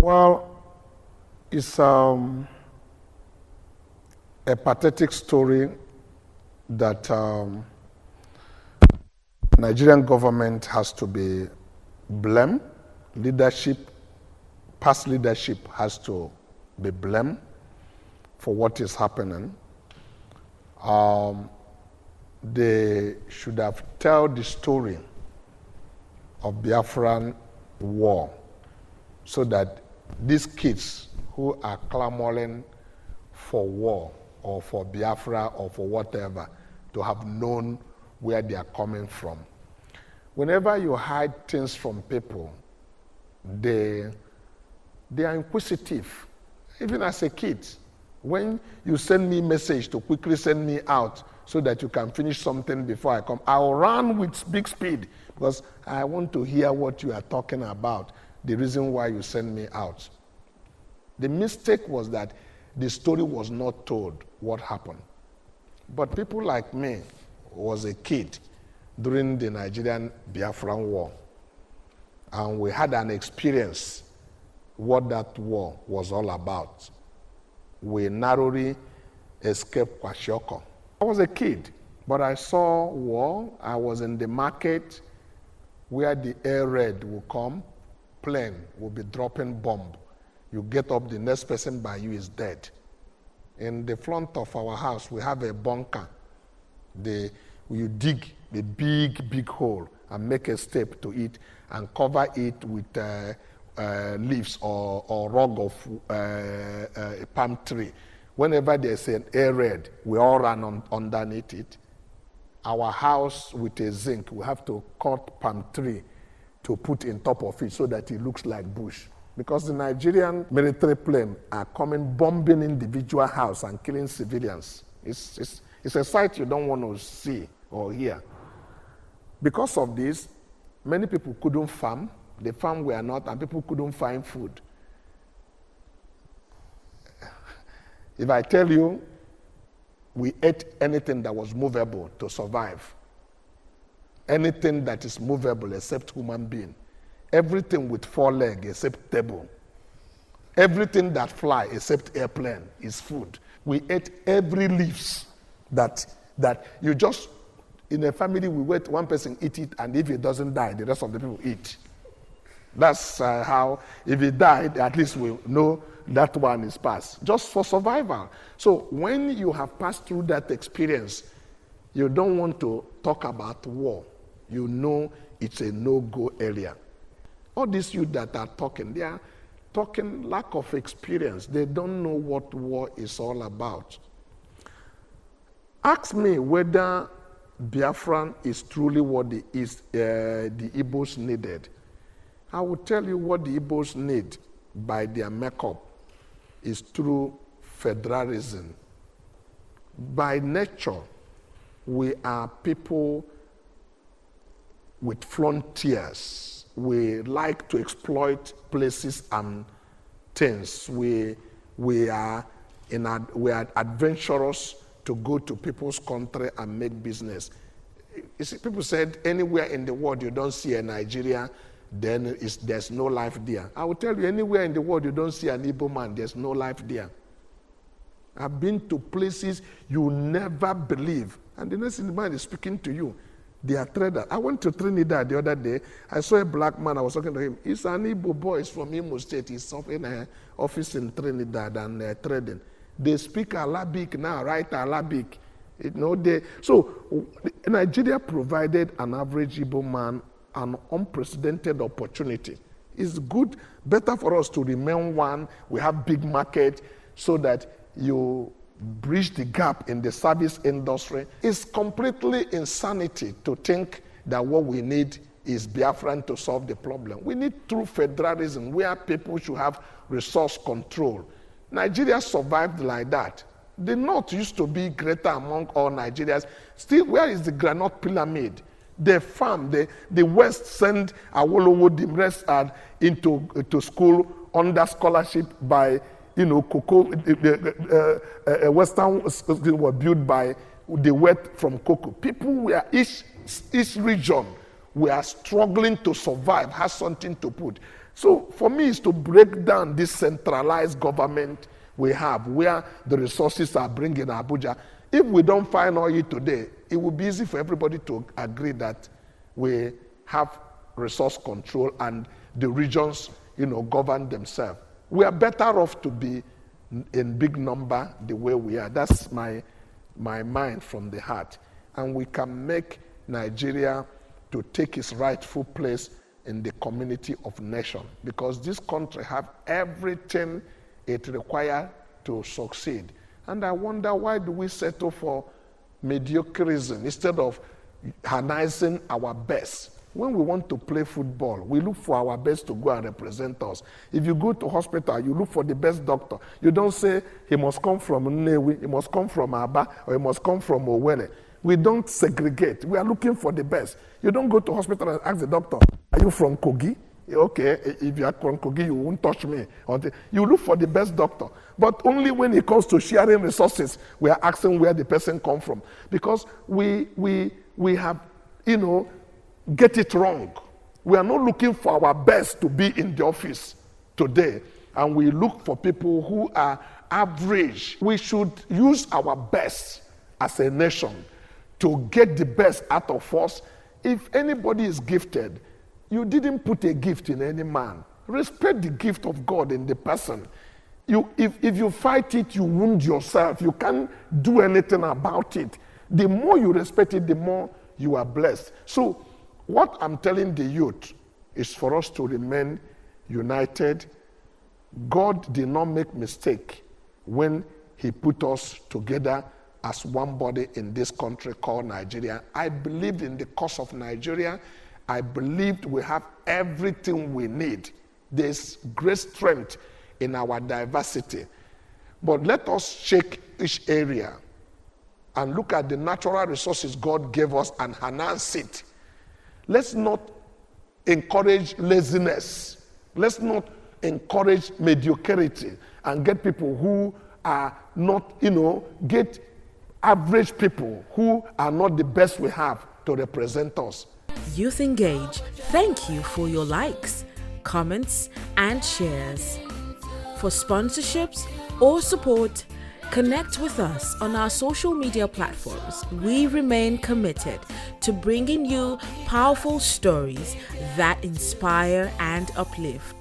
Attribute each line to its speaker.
Speaker 1: Well, it's a pathetic story that Nigerian government has to be blamed. Leadership, past leadership has to be blamed for what is happening. They should have told the story of Biafran war so that these kids who are clamoring for war or for Biafra or for whatever to have known where they are coming from. Whenever you hide things from people, they are inquisitive. Even as a kid, when you send me a message to quickly send me out so that you can finish something before I come, I'll run with big speed because I want to hear what you are talking about, the reason why you send me out. The mistake was that the story was not told what happened. But people like me was a kid during the Nigerian Biafran war, and we had an experience what that war was all about. We narrowly escaped Kwashiorkor. I was a kid, but I saw war. I was in the market where the air raid will come, plane will be dropping bomb. You get up, the next person by you is dead. In the front of our house, we have a bunker. You dig a big hole and make a step to it and cover it with leaves or rug of a palm tree. Whenever there's an air raid, we all run underneath it. Our house with a zinc, we have to cut palm tree to put in top of it so that it looks like bush. Because the Nigerian military plane are coming, bombing individual house and killing civilians. It's a sight you don't want to see or hear. Because of this, many people couldn't farm. The farm were not, and people couldn't find food. If I tell you, we ate anything that was movable to survive. Anything that is movable except human being. Everything with 4 legs except table. Everything that fly except airplane is food. We ate every leaves that you just, in a family, we wait, one person eat it, and if it doesn't die, the rest of the people eat. That's how, if it died, at least we know that one is past, just for survival. So when you have passed through that experience, you don't want to talk about war. You know it's a no-go area. All these youth that are talking, they are talking lack of experience. They don't know what war is all about. Ask me whether Biafran is truly what the Igbos needed. I will tell you what the Igbos need by their makeup is through federalism. By nature, we are people with frontiers. We like to exploit places and things. We are adventurous to go to people's country and make business. You see, people said anywhere in the world you don't see a Nigeria, then there's no life there. I will tell you, anywhere in the world you don't see an Igbo man, there's no life there. I've been to places you never believe, and the next thing the man is speaking to you. They are traders. I went to Trinidad the other day. I saw a black man. I was talking to him. He's an Igbo boy. He's from Imo State. He's in an office in Trinidad and trading. They speak Arabic now, write Arabic. So Nigeria provided an average Igbo man an unprecedented opportunity. It's good, better for us to remain one. We have big market so that you bridge the gap in the service industry. It's completely insanity to think that what we need is Biafran to solve the problem. We need true federalism where people should have resource control. Nigeria survived like that. The North used to be greater among all Nigerians. Still, where is the granite pyramid? They farm, the West send Awolowo, the rest are into school under scholarship by, cocoa. Western schools were built by the wealth from cocoa. People were, each region were struggling to survive, has something to put. So for me, it's to break down this centralized government we have, where the resources are bringing Abuja. If we don't find oil today, it will be easy for everybody to agree that we have resource control and the regions, govern themselves. We are better off to be in big number the way we are. That's my mind from the heart. And we can make Nigeria to take its rightful place in the community of nations, because this country have everything it requires to succeed. And I wonder, why do we settle for mediocrism instead of harnessing our best? When we want to play football, we look for our best to go and represent us. If you go to hospital, you look for the best doctor. You don't say he must come from Nnewi, he must come from Aba, or he must come from Owerri. We don't segregate. We are looking for the best. You don't go to hospital and ask the doctor, are you from Kogi? Okay, if you are from Kogi, you won't touch me. You look for the best doctor. But only when it comes to sharing resources, we are asking where the person come from. Because we have, get it wrong. We are not looking for our best to be in the office today. And we look for people who are average. We should use our best as a nation to get the best out of us. If anybody is gifted, you didn't put a gift in any man. Respect the gift of God in the person. If you fight it, you wound yourself. You can't do anything about it. The more you respect it, the more you are blessed. So what I'm telling the youth is for us to remain united. God did not make mistake when he put us together as one body in this country called Nigeria. I believed in the cause of Nigeria. I believed we have everything we need. There's great strength in our diversity. But let us check each area and look at the natural resources God gave us and harness it. Let's not encourage laziness. Let's not encourage mediocrity and get people who are not, get average people who are not the best we have to represent us.
Speaker 2: Youth Engage, thank you for your likes, comments, and shares. For sponsorships or support, connect with us on our social media platforms. We remain committed to bringing you powerful stories that inspire and uplift.